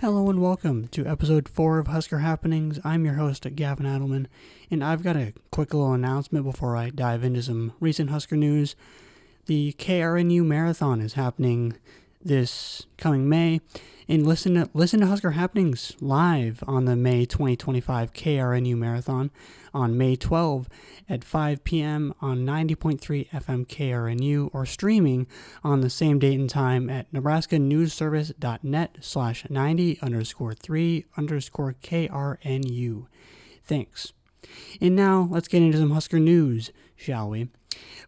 Hello and welcome to episode 4 of Husker Happenings. I'm your host, Gavin Adelman, and I've got a quick little announcement before I dive into some recent Husker news. The KRNU Marathon is happening this coming May, and listen to Husker Happenings live on the May 2025 KRNU Marathon on May 12 at 5 p.m. on 90.3 FM KRNU or streaming on the same date and time at nebraskanewsservice.net/90_3_KRNU. Thanks. And now let's get into some Husker news, shall we?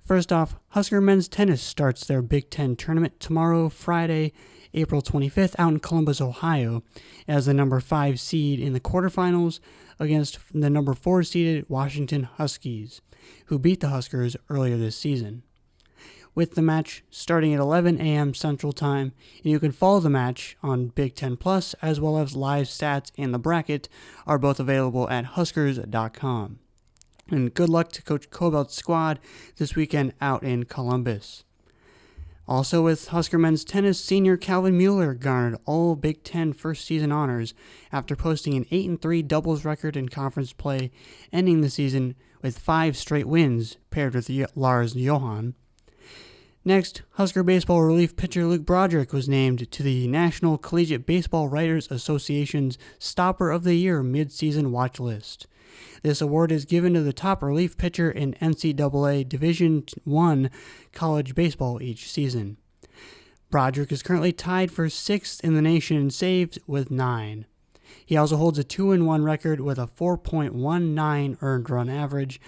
First off, Husker men's tennis starts their Big Ten tournament tomorrow, Friday, April 25th, out in Columbus, Ohio, as the number 5 seed in the quarterfinals against the number 4 seeded Washington Huskies, who beat the Huskers earlier this season. With the match starting at 11 a.m. Central Time, and you can follow the match on Big Ten Plus, as well as live stats and the bracket are both available at huskers.com. And good luck to Coach Cobelt's squad this weekend out in Columbus. Also with Husker men's tennis, senior Calvin Mueller garnered all Big Ten first season honors after posting an 8-3 doubles record in conference play, ending the season with 5 straight wins paired with Lars Johan. Next, Husker baseball relief pitcher Luke Broderick was named to the National Collegiate Baseball Writers Association's Stopper of the Year mid-season watch list. This award is given to the top relief pitcher in NCAA Division I college baseball each season. Broderick is currently tied for 6th in the nation in saves with 9. He also holds a 2-1 record with a 4.19 earned run average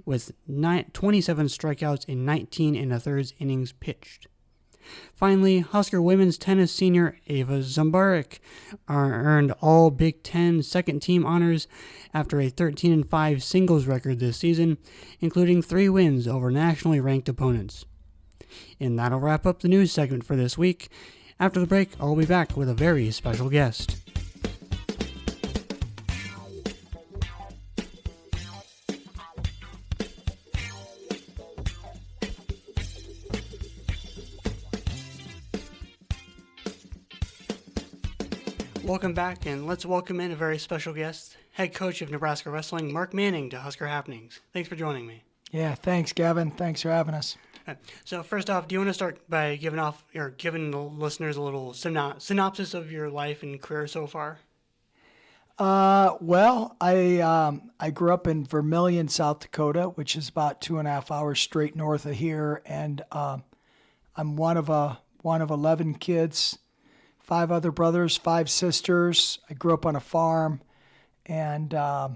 with 27 strikeouts in 19 1/3 innings pitched. Finally, Husker women's tennis senior Ava Zambarek earned all Big Ten second-team honors after a 13-5 singles record this season, including 3 wins over nationally ranked opponents. And that'll wrap up the news segment for this week. After the break, I'll be back with a very special guest. Welcome back, and let's welcome in a very special guest, head coach of Nebraska Wrestling, Mark Manning, to Husker Happenings. Thanks for joining me. Yeah, thanks, Gavin. Thanks for having us. So first off, do you want to start by giving the listeners a little synopsis of your life and career so far? Well, I grew up in Vermillion, South Dakota, which is about 2.5 hours straight north of here, and I'm one of 11 kids. 5 other brothers, 5 sisters. I grew up on a farm, and I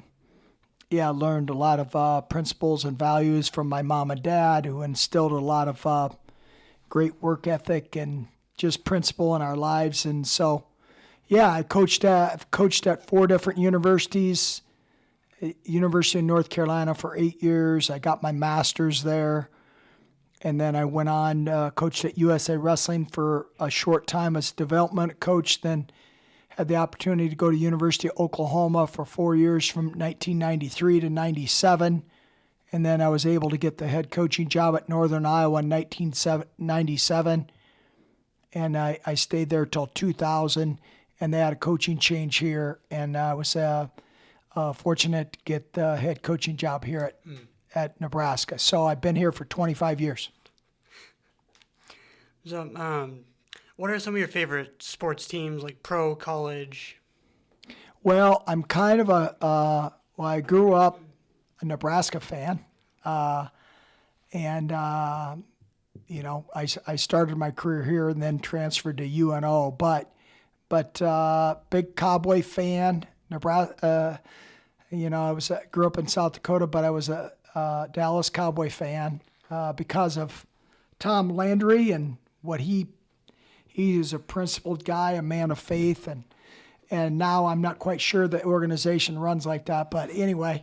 learned a lot of principles and values from my mom and dad, who instilled a lot of great work ethic and just principle in our lives. And so, I've coached at 4 different universities. University of North Carolina for 8 years. I got my master's there. And then I went on, coached at USA Wrestling for a short time as development coach, then had the opportunity to go to University of Oklahoma for 4 years from 1993 to 97. And then I was able to get the head coaching job at Northern Iowa in 1997. And I stayed there till 2000, and they had a coaching change here. And I was fortunate to get the head coaching job here at Nebraska. So I've been here for 25 years. So, what are some of your favorite sports teams, like pro, college? Well, I'm kind of I grew up a Nebraska fan. I started my career here and then transferred to UNO, but big Cowboy fan. Nebraska, I grew up in South Dakota, but I was a Dallas Cowboy fan because of Tom Landry and what he is a principled guy, a man of faith, and now I'm not quite sure the organization runs like that, but anyway,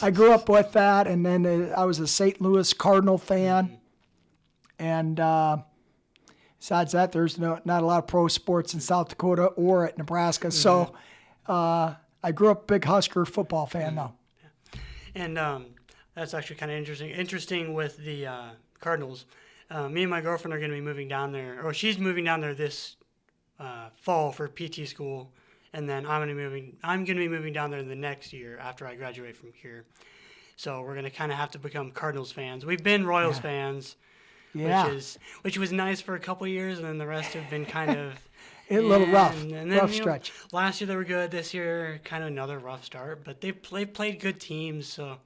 I grew up with that, and then I was a St. Louis Cardinal fan, and besides that, there's not a lot of pro sports in South Dakota or at Nebraska, so I grew up a big Husker football fan now. And that's actually kind of interesting. Interesting with the Cardinals. Me and my girlfriend are going to be moving down there, or she's moving down there this fall for PT school, and then I'm gonna be moving down there the next year after I graduate from here. So we're gonna kind of have to become Cardinals fans. We've been Royals fans, Yeah. which was nice for a couple of years, and then the rest have been kind of A little rough. And then, Rough stretch. Last year they were good. This year, kind of another rough start. But they've played good teams. So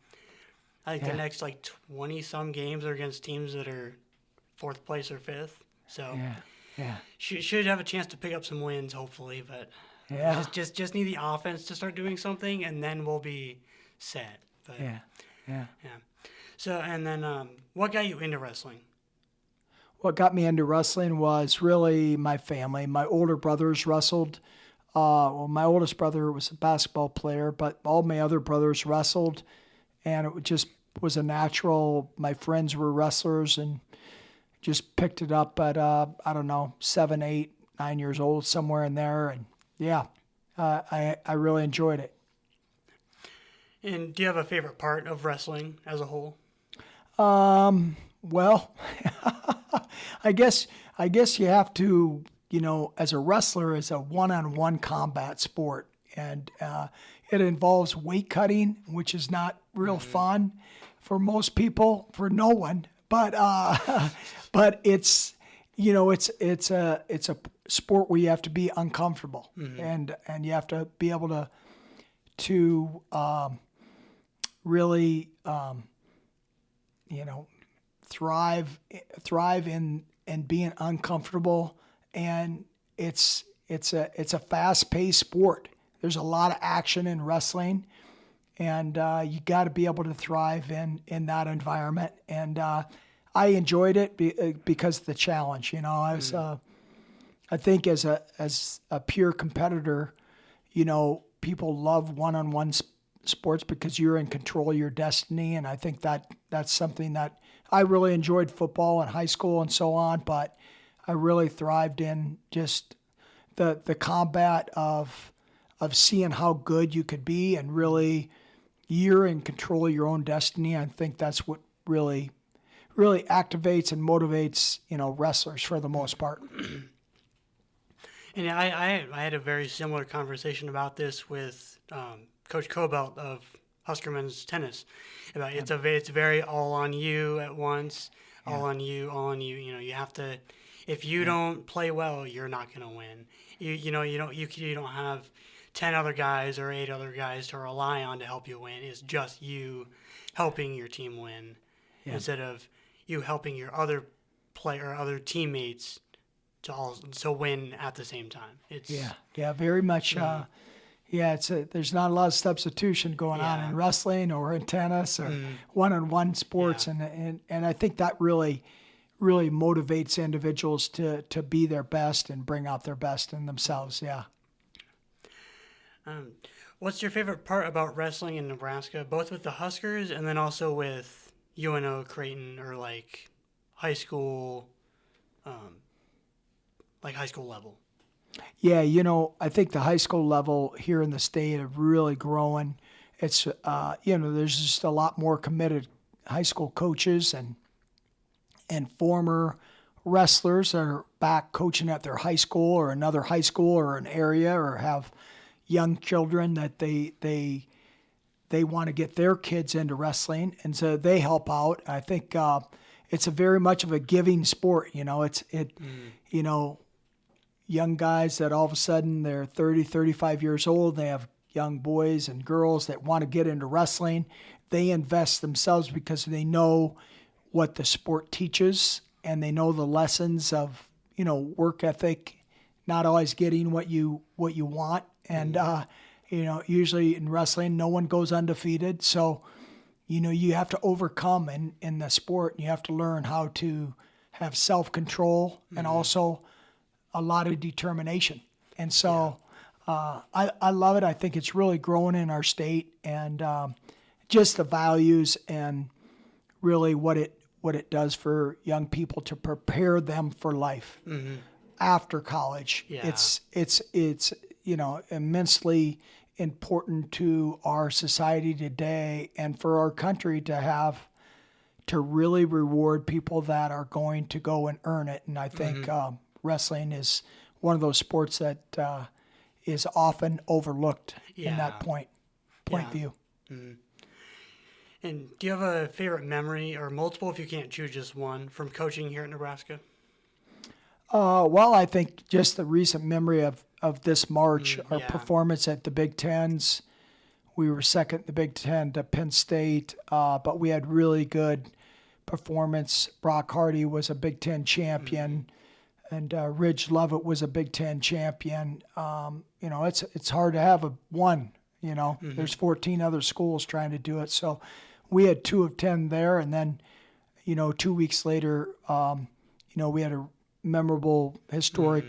I think the next like 20 some games are against teams that are fourth place or fifth. So Yeah. should have a chance to pick up some wins, hopefully. But Yeah. just need the offense to start doing something, and then we'll be set. But, Yeah. So and then what got you into wrestling? What got me into wrestling was really my family. My older brothers wrestled. Well, my oldest brother was a basketball player, but all my other brothers wrestled, and it just was a natural. My friends were wrestlers, and just picked it up at I don't know, 7, 8, 9 years old, somewhere in there, and I really enjoyed it. And do you have a favorite part of wrestling as a whole? Well, I guess you have to, as a wrestler, it's a one-on-one combat sport, and it involves weight cutting, which is not real fun for most people, for no one. But but it's a sport where you have to be uncomfortable, and you have to be able to really thrive in being uncomfortable, and it's a fast-paced sport. There's a lot of action in wrestling, and you got to be able to thrive in that environment. And I enjoyed it because of the challenge. I was I think as a pure competitor, people love one-on-one sports because you're in control of your destiny, and I think that's something that I really enjoyed. Football in high school and so on, but I really thrived in just the combat of seeing how good you could be, and really you're in control of your own destiny. I think that's what really activates and motivates wrestlers for the most part. And I had a very similar conversation about this with Coach Cobelt of Husker men's tennis. About it's very all on you at once, all on you. You have to. If you don't play well, you're not going to win. You don't have 10 other guys or 8 other guys to rely on to help you win. It's just you helping your team win instead of you helping your other teammates to win at the same time. It's very much. There's not a lot of substitution going on in wrestling or in tennis or one-on-one sports, and I think that really motivates individuals to be their best and bring out their best in themselves. Yeah. What's your favorite part about wrestling in Nebraska, both with the Huskers and then also with UNO, Creighton, or like high school level? Yeah, I think the high school level here in the state are really growing. It's there's just a lot more committed high school coaches and former wrestlers that are back coaching at their high school or another high school or an area, or have young children that they want to get their kids into wrestling, and so they help out. I think it's a very much of a giving sport. Young guys that all of a sudden they're 30, 35 years old, they have young boys and girls that want to get into wrestling. They invest themselves because they know what the sport teaches, and they know the lessons of, work ethic, not always getting what you want. And, usually in wrestling, no one goes undefeated. So, you have to overcome in the sport, and you have to learn how to have self-control and also a lot of determination. And so I love it. I think it's really growing in our state, and just the values and really what it does for young people to prepare them for life after college. Yeah. It's immensely important to our society today and for our country to really reward people that are going to go and earn it. And I think wrestling is one of those sports that is often overlooked in that Yeah. point Yeah. view. And do you have a favorite memory or multiple, if you can't choose just one, from coaching here at Nebraska? Well, I think just the recent memory of this March, our Yeah. performance at the Big Tens. We were second in the Big Ten to Penn State, but we had really good performance. Brock Hardy was a Big Ten champion, and Ridge Lovett was a Big Ten champion. It's hard to have a one. There's 14 other schools trying to do it, so we had 2 of 10 there, and then 2 weeks later, we had a memorable, historic,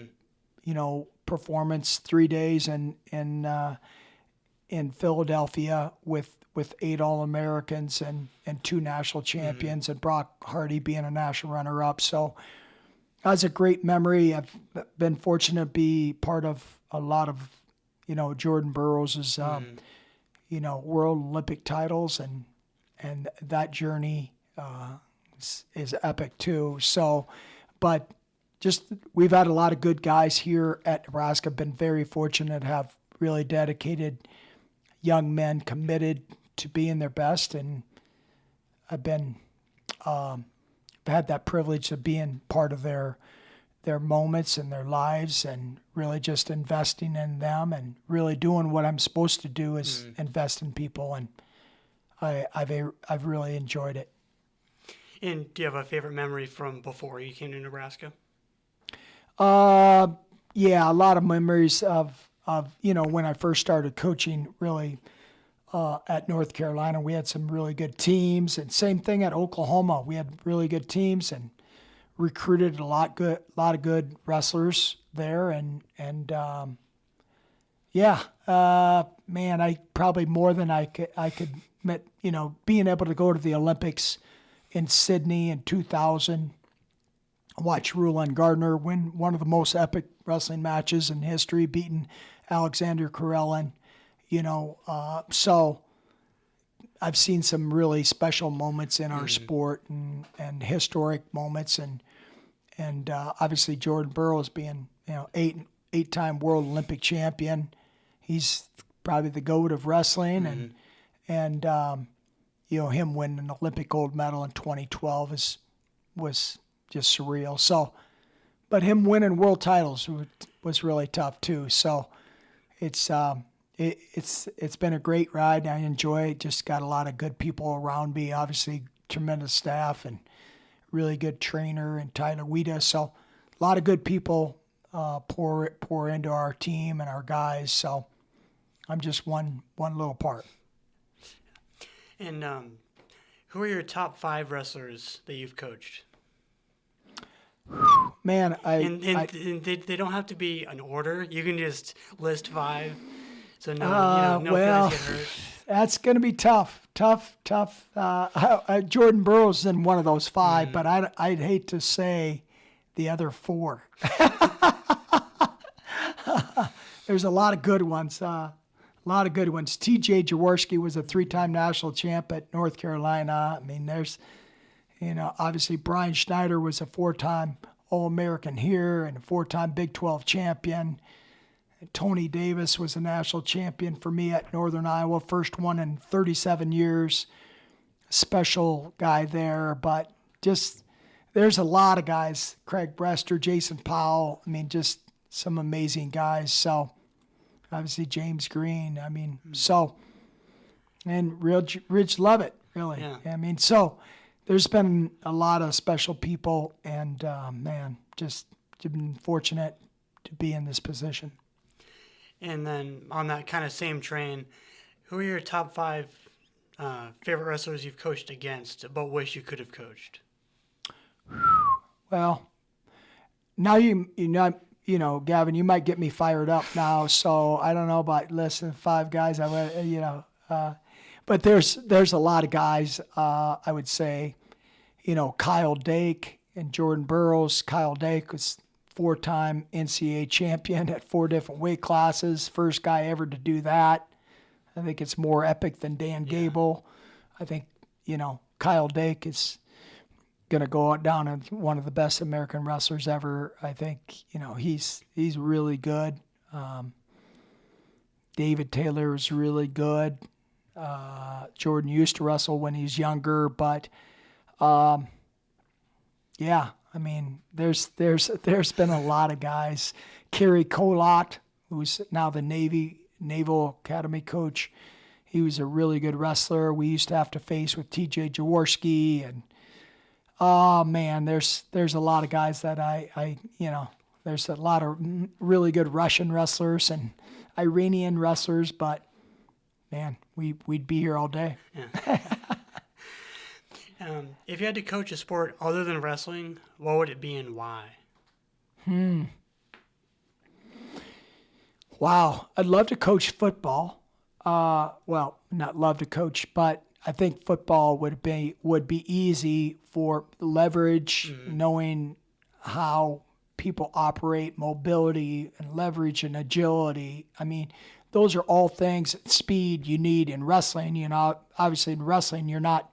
performance 3 days in Philadelphia with 8 All-Americans and 2 national champions, and Brock Hardy being a national runner-up. So that was a great memory. I've been fortunate to be part of a lot of, Jordan Burroughs' World Olympic titles, and that journey is epic too. So, but just we've had a lot of good guys here at Nebraska. Been very fortunate to have really dedicated young men committed to being their best, and I've had that privilege of being part of their moments and their lives, and really just investing in them and really doing what I'm supposed to do is invest in people, and I've really enjoyed it. And do you have a favorite memory from before you came to Nebraska? Yeah, a lot of memories of when I first started coaching, really, at North Carolina. We had some really good teams, and same thing at Oklahoma. We had really good teams and recruited a lot of good wrestlers there, man, I probably more than I could admit, being able to go to the Olympics in Sydney in 2000, watch Rulon Gardner win one of the most epic wrestling matches in history, beating Alexander Karelin, so I've seen some really special moments in our sport and historic moments, and obviously Jordan Burroughs being, 8-time World Olympic champion. He's probably the GOAT of wrestling, and him winning an Olympic gold medal in 2012 was just surreal. So, but him winning world titles was really tough too. So, it's been a great ride. I enjoy it. Just got a lot of good people around me. Obviously, tremendous staff and really good trainer and Tyler Wida. So, a lot of good people pour into our team and our guys. So, I'm just one little part. And who are your top 5 wrestlers that you've coached? Man, And they don't have to be an order. You can just list 5. So no well, feelings get hurt. that's going to be tough. Jordan Burroughs is in one of those 5, but I'd hate to say the other 4. There's a lot of good ones. T.J. Jaworski was a 3-time national champ at North Carolina. I mean, there's, obviously Brian Schneider was a 4-time All-American here and a 4-time Big 12 champion. Tony Davis was a national champion for me at Northern Iowa, first one in 37 years. Special guy there, but just there's a lot of guys. Craig Brester, Jason Powell. I mean, just some amazing guys. So obviously James Green. I mean, and Ridge Lovett, really. Yeah. I mean, so there's been a lot of special people, and man, just been fortunate to be in this position. And then on that kind of same train, who are your top 5 favorite wrestlers you've coached against, but wish you could have coached? Well, now Gavin, you might get me fired up now. So I don't know about listing 5 guys. But there's a lot of guys. I would say, Kyle Dake and Jordan Burroughs. Kyle Dake was 4-time NCAA champion at 4 different weight classes. First guy ever to do that. I think it's more epic than Dan Gable. I think, Kyle Dake is gonna go down as one of the best American wrestlers ever. I think he's really good. David Taylor is really good. Jordan used to wrestle when he was younger, but yeah, I mean, there's been a lot of guys. Kerry Colott, who's now the Naval Academy coach, he was a really good wrestler. We used to have to face with T.J. Jaworski, and oh man, there's a lot of guys that I there's a lot of really good Russian wrestlers and Iranian wrestlers, but man, we'd be here all day. Yeah. If you had to coach a sport other than wrestling, what would it be and why? Wow, I'd love to coach football. Well, not love to coach, but I think football would be easy for leverage, knowing how people operate, mobility and leverage and agility. I mean, those are all things, speed you need in wrestling. Obviously in wrestling, you're not,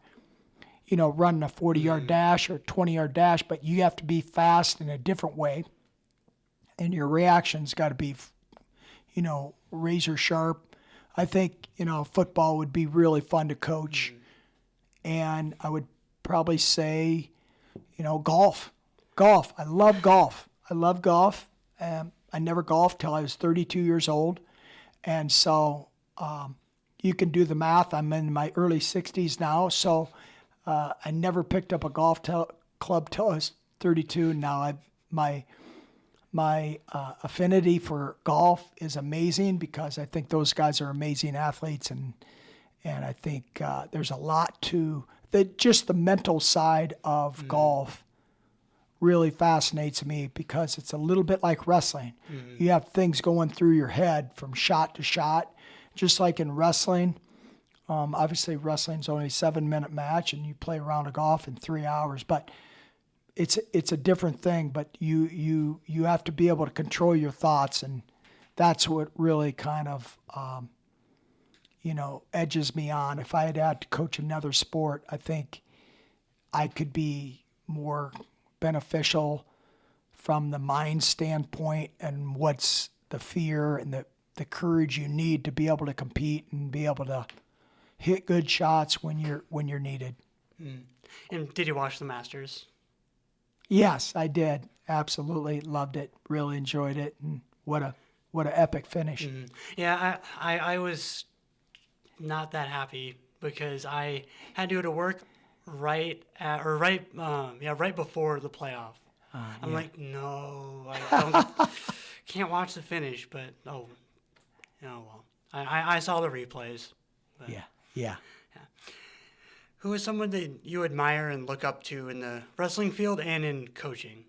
running a 40-yard dash or 20-yard dash, but you have to be fast in a different way. And your reaction's got to be, razor sharp. I think, football would be really fun to coach. And I would probably say, golf. Golf. I love golf. I never golfed till I was 32 years old. And so you can do the math. I'm in my early 60s now. So I never picked up a golf club till I was 32. Now my affinity for golf is amazing because I think those guys are amazing athletes, and I think there's a lot to just the mental side of golf really fascinates me because it's a little bit like wrestling. You have things going through your head from shot to shot, just like in wrestling. Obviously, wrestling's only a 7-minute match, and you play a round of golf in 3 hours, but it's a different thing. But you have to be able to control your thoughts, and that's what really kind of edges me on. If I had to coach another sport, I think I could be more beneficial from the mind standpoint and what's the fear and the courage you need to be able to compete and be able to hit good shots when you're needed. And did you watch the Masters? Yes, I did. Absolutely loved it. Really enjoyed it. And what a epic finish. Yeah, I was not that happy because I had to go to work right before the playoff. I'm like, no, I can't watch the finish. But well, I saw the replays. But, Yeah. Who is someone that you admire and look up to in the wrestling field and in coaching?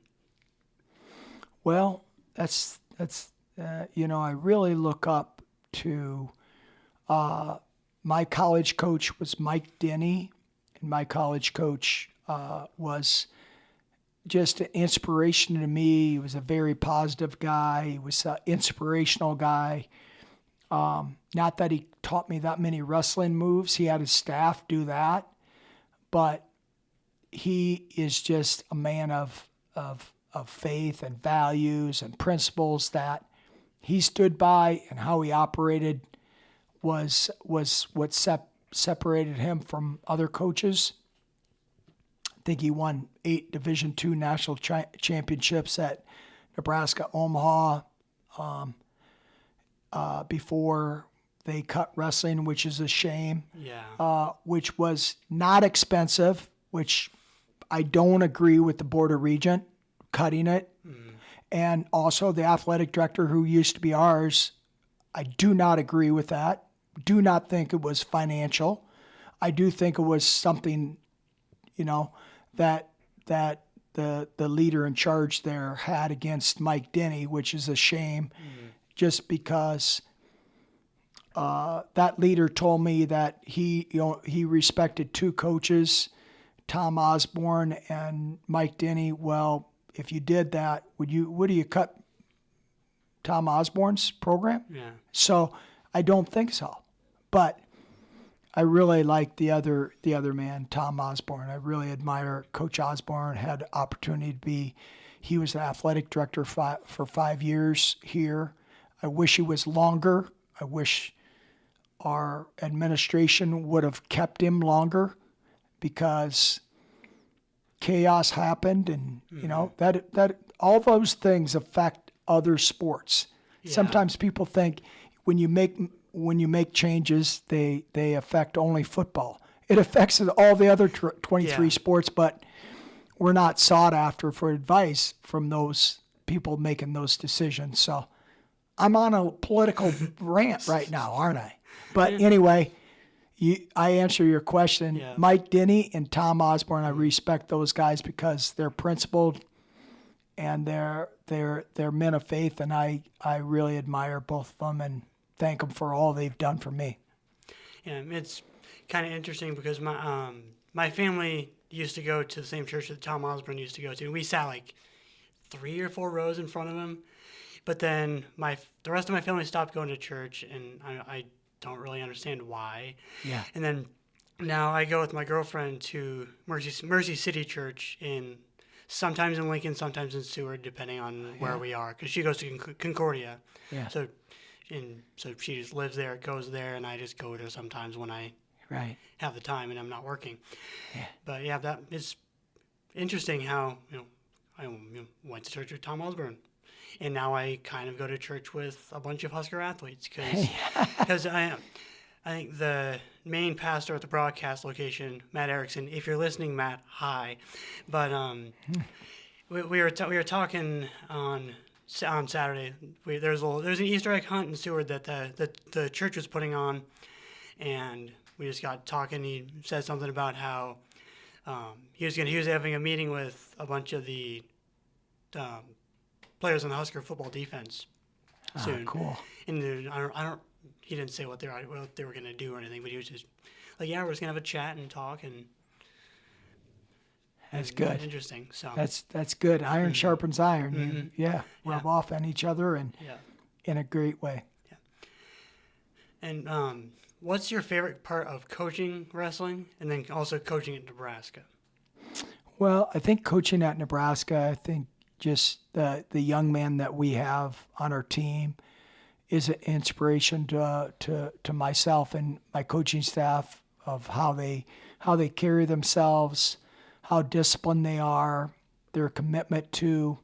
Well, that's I really look up to my college coach was Mike Denny, and my college coach was just an inspiration to me. He was a very positive guy. He was an inspirational guy. Not that he taught me that many wrestling moves. He had his staff do that. But he is just a man of faith and values and principles that he stood by, and how he operated was what separated him from other coaches. I think he won 8 Division II national championships at Nebraska Omaha before they cut wrestling, which is a shame. Yeah. Which was not expensive, which I don't agree with the Board of Regent cutting it. And also the athletic director who used to be ours, I do not agree with that. Do not think it was financial. I do think it was something, that the leader in charge there had against Mike Denny, which is a shame, just because that leader told me that he respected 2 coaches, Tom Osborne and Mike Denny. Well, if you did that, would you cut Tom Osborne's program? Yeah. So I don't think so. But I really like the other man, Tom Osborne. I really admire Coach Osborne. Had opportunity to be, he was an athletic director for 5 years here. I wish he was longer. I wish our administration would have kept him longer because chaos happened, and that all those things affect other sports. Yeah. Sometimes people think when you make changes, they affect only football. It affects all the other 23 sports, but we're not sought after for advice from those people making those decisions. So I'm on a political rant right now, aren't I? But anyway, I answer your question. Yeah. Mike Denny and Tom Osborne, I respect those guys because they're principled and they're men of faith, and I really admire both of them and thank them for all they've done for me. Yeah, it's kind of interesting because my family used to go to the same church that Tom Osborne used to go to. We sat like 3 or 4 rows in front of him, but then the rest of my family stopped going to church, and I don't really understand why. Yeah. And then now I go with my girlfriend to Mercy City Church sometimes in Lincoln, sometimes in Seward, depending on where we are, because she goes to Concordia. Yeah. So she just lives there, goes there, and I just go with her sometimes when I have the time and I'm not working. Yeah. But yeah, that is interesting how I went to church with Tom Osborne, and now I kind of go to church with a bunch of Husker athletes because I think the main pastor at the broadcast location, Matt Erickson. If you're listening, Matt, hi. But we were talking on Saturday. There's an Easter egg hunt in Seward that the church was putting on, and we just got talking. He said something about how he was having a meeting with a bunch of the players on the Husker football defense soon. Cool. And I don't. He didn't say what they were going to do or anything, but he was just like, "Yeah, we're just gonna have a chat and talk." And that's good. Interesting. So that's good. Iron sharpens iron. Mm-hmm. Rub off on each other and in a great way. Yeah. And what's your favorite part of coaching wrestling, and then also coaching at Nebraska? Well, I think coaching at Nebraska, I think just the young men that we have on our team is an inspiration to myself and my coaching staff of how they carry themselves, how disciplined they are, their commitment to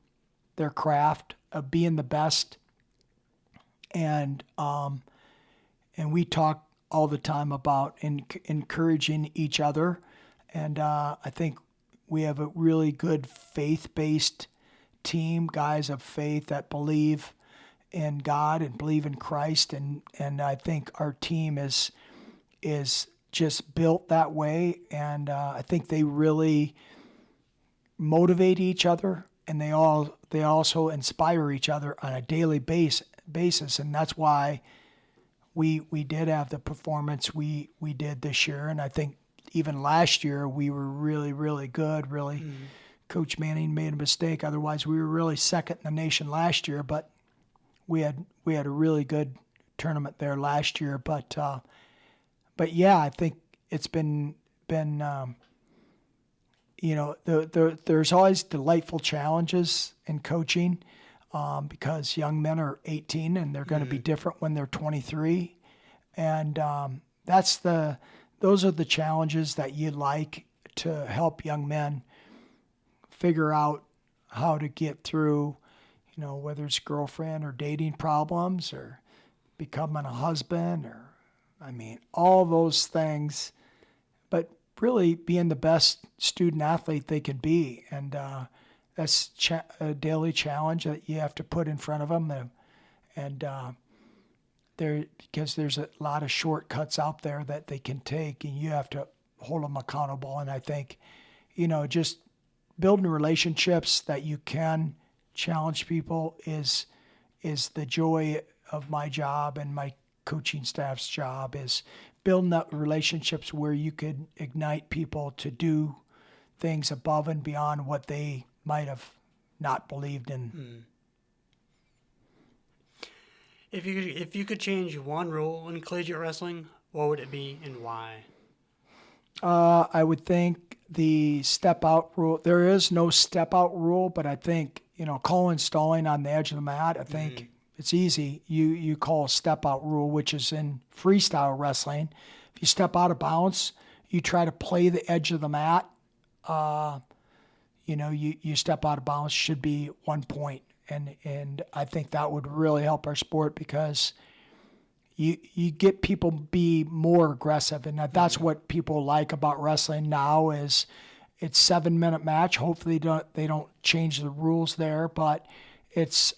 their craft of being the best, and we talk all the time about encouraging each other, and I think we have a really good faith-based team, guys of faith that believe in God and believe in Christ, and I think our team is just built that way, and I think they really motivate each other, and they also inspire each other on a daily basis, and that's why we did have the performance we did this year, and I think even last year we were really, really good. Really, Coach Manning made a mistake. Otherwise, we were really second in the nation last year, but we had a really good tournament there last year, but yeah, I think it's been there's always delightful challenges in coaching because young men are 18 and they're going to be different when they're 23, and those are the challenges that you like to help young men figure out how to get through. Whether it's girlfriend or dating problems or becoming a husband or, all those things, but really being the best student athlete they can be. And that's a daily challenge that you have to put in front of them. Because there's a lot of shortcuts out there that they can take, and you have to hold them accountable. And I think, just building relationships that you can challenge people is the joy of my job, and my coaching staff's job is building up relationships where you could ignite people to do things above and beyond what they might have not believed in. If you could change one rule in collegiate wrestling, what would it be and why? I would think the step out rule. There is no step out rule, but I think calling stalling on the edge of the mat. I think it's easy. You call a step out rule, which is in freestyle wrestling. If you step out of bounds, you try to play the edge of the mat. You step out of bounds, should be 1 point, and I think that would really help our sport because you get people be more aggressive, and that's what people like about wrestling now is it's 7-minute match. Hopefully they don't change the rules there, but it's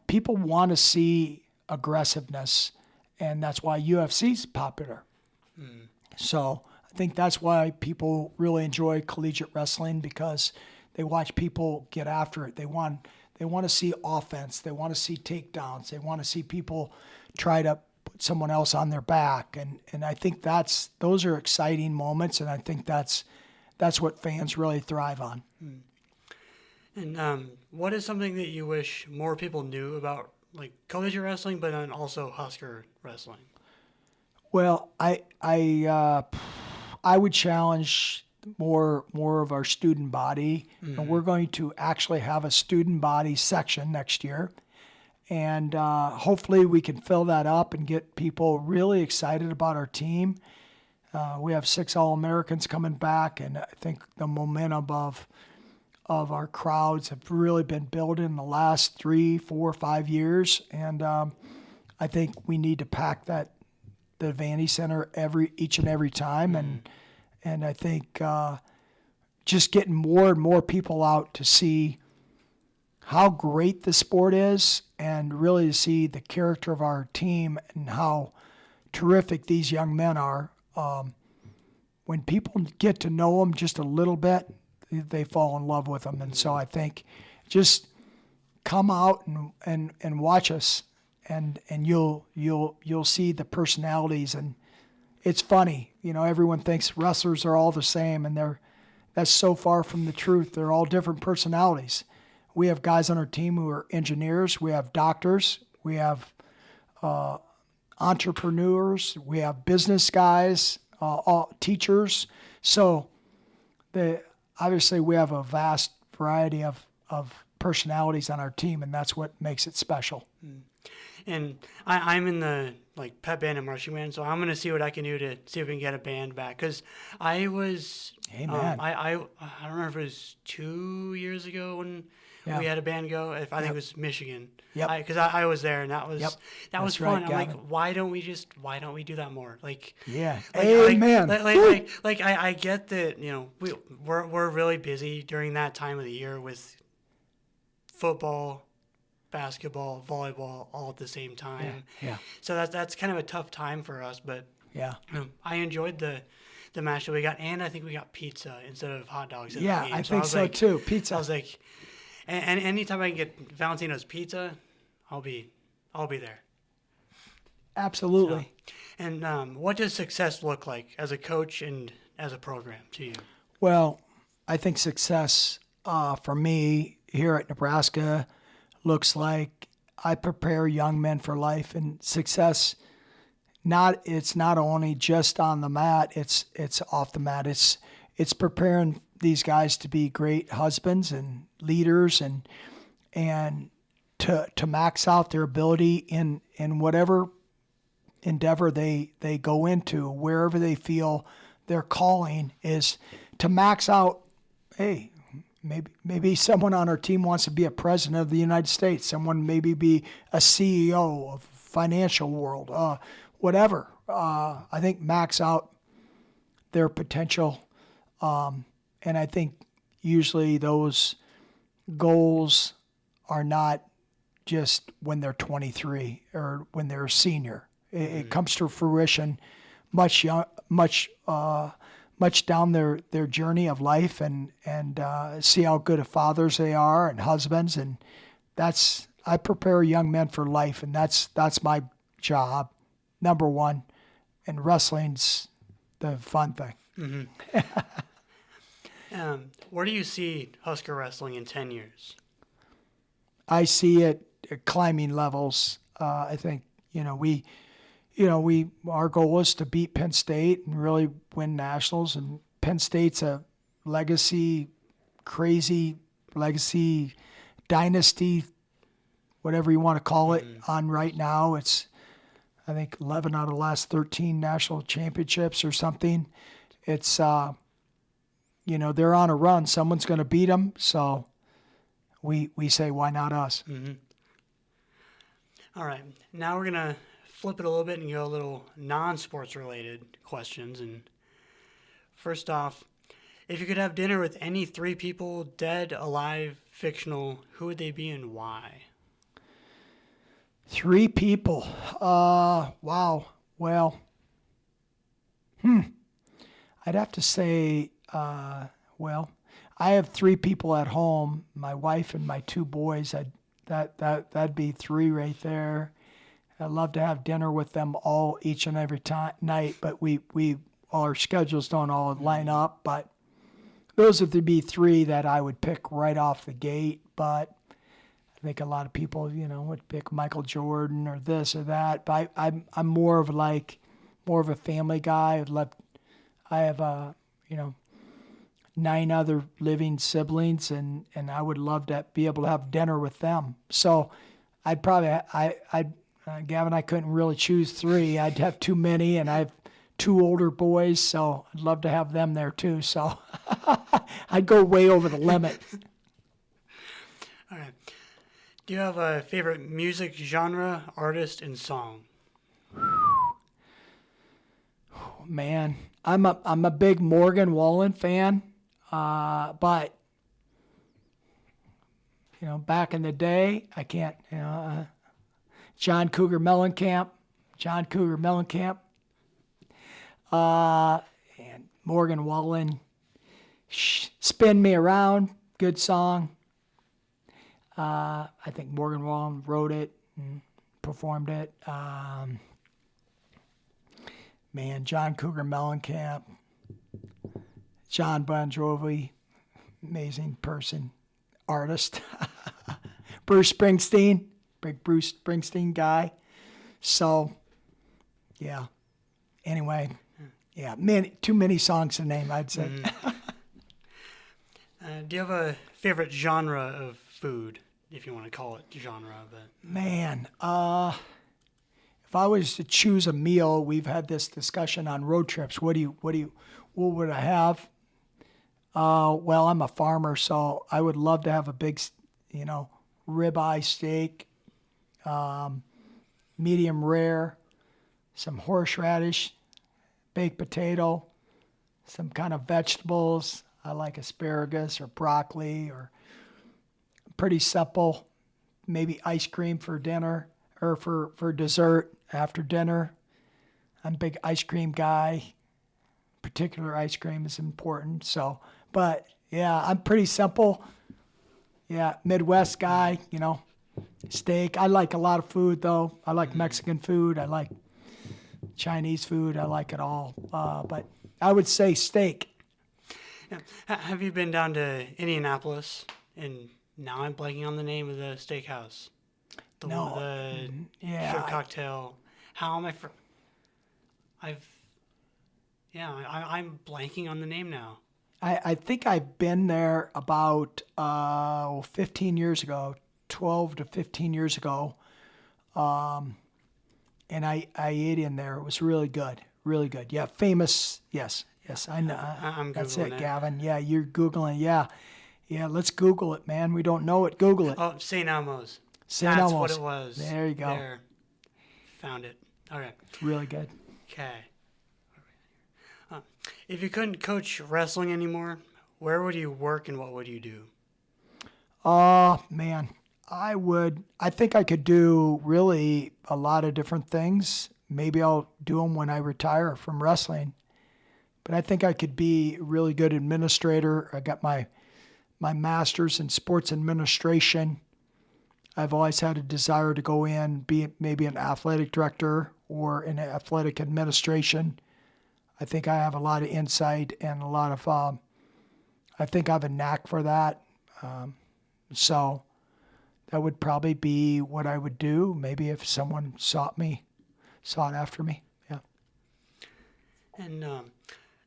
people want to see aggressiveness, and that's why UFC's popular. So I think that's why people really enjoy collegiate wrestling because they watch people get after it. They want to see offense. They want to see takedowns. They want to see people try to put someone else on their back. And I think those are exciting moments, and I think that's what fans really thrive on. And what is something that you wish more people knew about, like collegiate wrestling, but then also Husker wrestling? Well, I would challenge more of our student body, and we're going to actually have a student body section next year, and hopefully we can fill that up and get people really excited about our team. We have 6 All-Americans coming back, and I think the momentum of our crowds have really been building in the last 3, 4, 5 years, and I think we need to pack the Vandy Center each and every time, and I think just getting more and more people out to see how great the sport is and really to see the character of our team and how terrific these young men are. When people get to know them just a little bit, they fall in love with them. And so I think just come out and watch us, and you'll see the personalities. And it's funny, everyone thinks wrestlers are all the same, and that's so far from the truth. They're all different personalities. We have guys on our team who are engineers. We have doctors. We have entrepreneurs. We have business guys, teachers. So obviously we have a vast variety of personalities on our team, and that's what makes it special. And I'm in the pep band and marching band, so I'm gonna see what I can do to see if we can get a band back. Cause I was, I don't remember if it was 2 years ago when we had a band go. I think it was Michigan. Yep. Because I was there, and that was That's fun. right, I'm like, Gavin. why don't we do that more? Amen. I get that we're really busy during that time of the year with football, basketball, volleyball, all at the same time. Yeah. So that's kind of a tough time for us, but Yeah. I enjoyed the match that we got, and I think we got pizza instead of hot dogs. At Yeah, the game. I think so too. Pizza. I was like, and anytime I can get Valentino's pizza, I'll be there. Absolutely. And what does success look like as a coach and as a program to you? Well, I think success for me here at Nebraska looks like I prepare young men for life, and success. It's not only just on the mat; it's off the mat. It's preparing these guys to be great husbands and leaders, and to max out their ability in whatever endeavor they go into, wherever they feel their calling is to max out. Hey, maybe someone on our team wants to be a president of the United States. Someone maybe be a CEO of financial world, whatever. I think max out their potential. And I think usually those goals are not just when they're 23 or when they're a senior. It comes to fruition much down their journey of life, and see how good of fathers they are and husbands, and I prepare young men for life, and that's my job, number one, and wrestling's the fun thing. Mm-hmm. Where do you see Husker wrestling in 10 years? I see it climbing levels. I think our goal is to beat Penn State and really win nationals. And Penn State's a crazy legacy dynasty, whatever you want to call it, on right now. It's, I think, 11 out of the last 13 national championships or something. It's, they're on a run. Someone's going to beat them. So we say, why not us? Mm-hmm. All right. Now we're going to flip it a little bit and go a little non-sports related questions. And first off, if you could have dinner with any three people, dead, alive, fictional, who would they be and why? Three people. Wow. Well, I'd have to say, I have three people at home, my wife and my two boys. That'd be three right there. I'd love to have dinner with them all each and every night, but our schedules don't all line up. But those would be three that I would pick right off the gate. But I think a lot of people, would pick Michael Jordan or this or that. But I'm more of a family guy. I have 9 other living siblings, and I would love to be able to have dinner with them. So I'd probably Gavin, I couldn't really choose three. I'd have too many, and I have 2 older boys, so I'd love to have them there too. So I'd go way over the limit. All right. Do you have a favorite music genre, artist, and song? Man, I'm a big Morgan Wallen fan, but back in the day, I can't. John Cougar Mellencamp, and Morgan Wallen. Spin Me Around, good song. I think Morgan Wallen wrote it and performed it. John Cougar Mellencamp, John Bon Jovi, amazing person, artist. Bruce Springsteen, big Bruce Springsteen guy. So, yeah. Anyway, yeah, too many songs to name, I'd say. Do you have a favorite genre of food, if you want to call it genre? But if I was to choose a meal, we've had this discussion on road trips. What would I have? Well, I'm a farmer, so I would love to have a big, ribeye steak, medium rare, some horseradish, baked potato, some kind of vegetables. I like asparagus or broccoli, or pretty simple. Maybe ice cream for dinner or for dessert after dinner. I'm a big ice cream guy. Particular ice cream is important. So, but yeah, I'm pretty simple. Yeah, Midwest guy, steak. I like a lot of food though. I like Mexican food. I like Chinese food. I like it all. But I would say steak. Yeah. Have you been down to Indianapolis? And now I'm blanking on the name of the steakhouse. The shrimp cocktail. How am I? I'm blanking on the name now. I think I've been there about 15 years ago, 12 to 15 years ago, and I ate in there. It was really good, really good. Yeah, famous. Yes, I know. I'm Googling That's it, it. Gavin. Yeah, you're Googling. Yeah. Let's Google it, man. We don't know it. Google it. Oh, St. Elmo's. St. That's Elmo's. what it was. There you go. There. Found it. Okay. Really good. Okay. If you couldn't coach wrestling anymore, where would you work and what would you do? Man, I think I could do really a lot of different things. Maybe I'll do them when I retire from wrestling. But I think I could be a really good administrator. I got my master's in sports administration. I've always had a desire to go in, be maybe an athletic director or in athletic administration. I think I have a lot of insight and a lot of, I think I have a knack for that. So that would probably be what I would do. Maybe if someone sought me sought after me. Yeah. And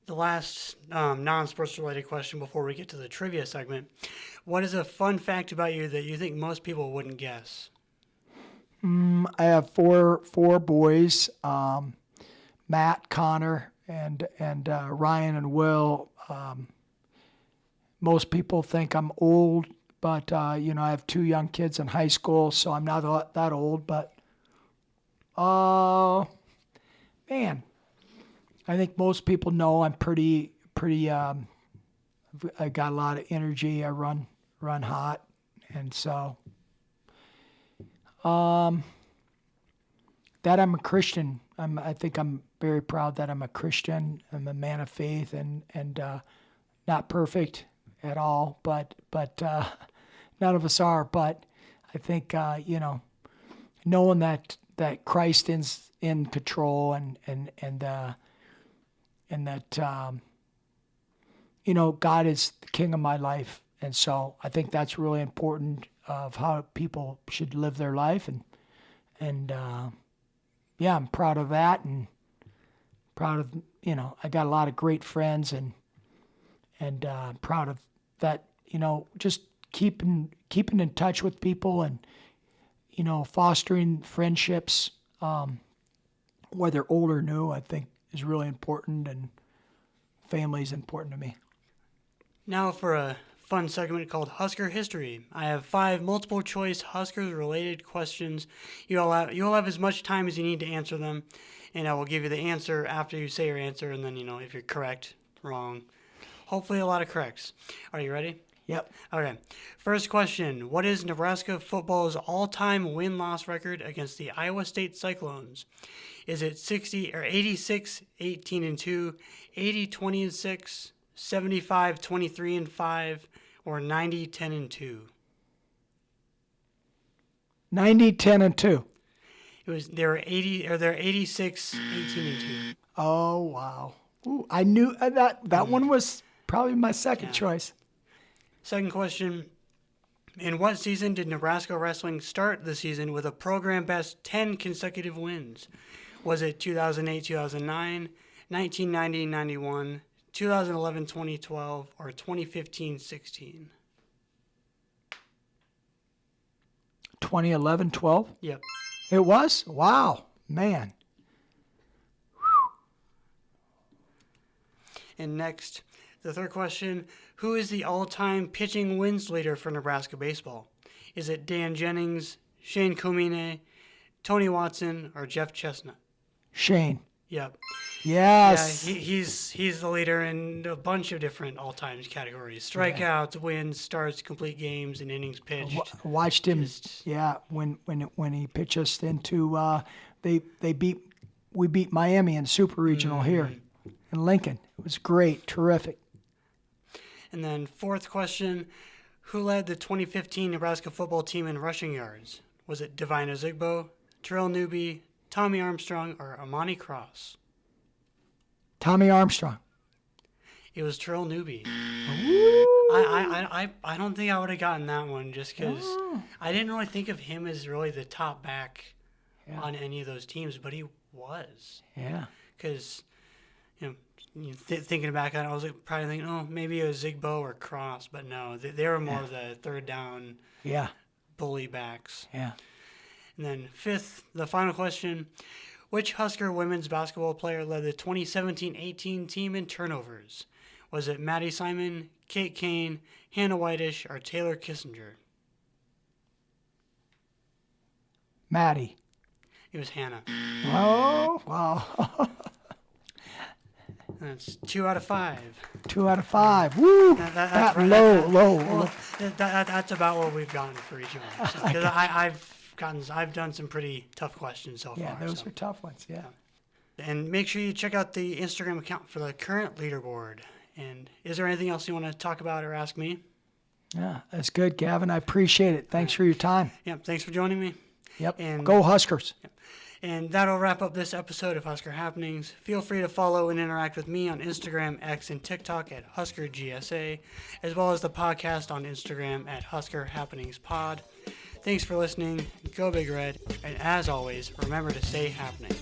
the last non-sports related question before we get to the trivia segment. What is a fun fact about you that you think most people wouldn't guess? I have four boys, Matt, Connor, and Ryan and Will. Most people think I'm old, but I have 2 young kids in high school, so I'm not that old. But man, I think most people know I'm pretty. I got a lot of energy. I run hot, and so that I'm a Christian. I think I'm very proud that I'm a Christian. I'm a man of faith, and not perfect at all, but none of us are. But I think knowing that Christ is in control, and that God is the king of my life, and so I think that's really important of how people should live their life, and I'm proud of that, and proud of I got a lot of great friends, and proud of that, just keeping in touch with people, and fostering friendships, whether old or new, I think is really important, and family is important to me. Now for a fun segment called Husker History. I have 5 multiple choice Huskers related questions. You'll have as much time as you need to answer them, and I will give you the answer after you say your answer, and then if you're correct, wrong. Hopefully a lot of corrects. Are you ready? Yep. Okay. First question. What is Nebraska football's all-time win-loss record against the Iowa State Cyclones? Is it 86, 18-2, 80, 20-6, 75, 23-5, or 90, 10-2? 90, 10-2. They're 86, 18-2. Oh wow! Ooh, I knew that one was probably my second choice. Second question. In what season did Nebraska wrestling start the season with a program best 10 consecutive wins? Was it 2008, 2009, 1990, 91, 2011, 2012, or 2015, 16? 2011, 12? Yep. It was? Wow, man. And next, the third question, who is the all-time pitching wins leader for Nebraska baseball? Is it Dan Jennings, Shane Komine, Tony Watson, or Jeff Chestnut? Shane. Yep. Yes. Yeah, he's the leader in a bunch of different all-time categories. Strikeouts, wins, starts, complete games, and innings pitched. Watched him. When he pitched us into we beat Miami in Super Regional here in Lincoln. It was great, terrific. And then fourth question, who led the 2015 Nebraska football team in rushing yards? Was it Divine Ozigbo, Terrell Newby, Tommy Armstrong, or Amani Cross? Tommy Armstrong. It was Terrell Newby. I don't think I would have gotten that one just because I didn't really think of him as really the top back on any of those teams, but he was. Yeah. Because, thinking back on it, I was probably thinking, maybe it was Zigbo or Cross, but no, they were more of the third down bully backs. Yeah. And then fifth, the final question, which Husker women's basketball player led the 2017-18 team in turnovers? Was it Maddie Simon, Kate Kane, Hannah Whitish, or Taylor Kissinger? Maddie. It was Hannah. Oh, wow. That's 2 out of 5. 2 out of 5. Woo! That's right. Low. Well, that's about what we've gotten for each one. Because I've done some pretty tough questions so far. Yeah, those are tough ones. Yeah. And make sure you check out the Instagram account for the current leaderboard. And is there anything else you want to talk about or ask me? Yeah, that's good, Gavin. I appreciate it. Thanks for your time. Yeah, thanks for joining me. Yep. And go Huskers. Yep. And that'll wrap up this episode of Husker Happenings. Feel free to follow and interact with me on Instagram, X, and TikTok at HuskerGSA, as well as the podcast on Instagram at Husker Happenings Pod. Thanks for listening. Go Big Red. And as always, remember to stay happening.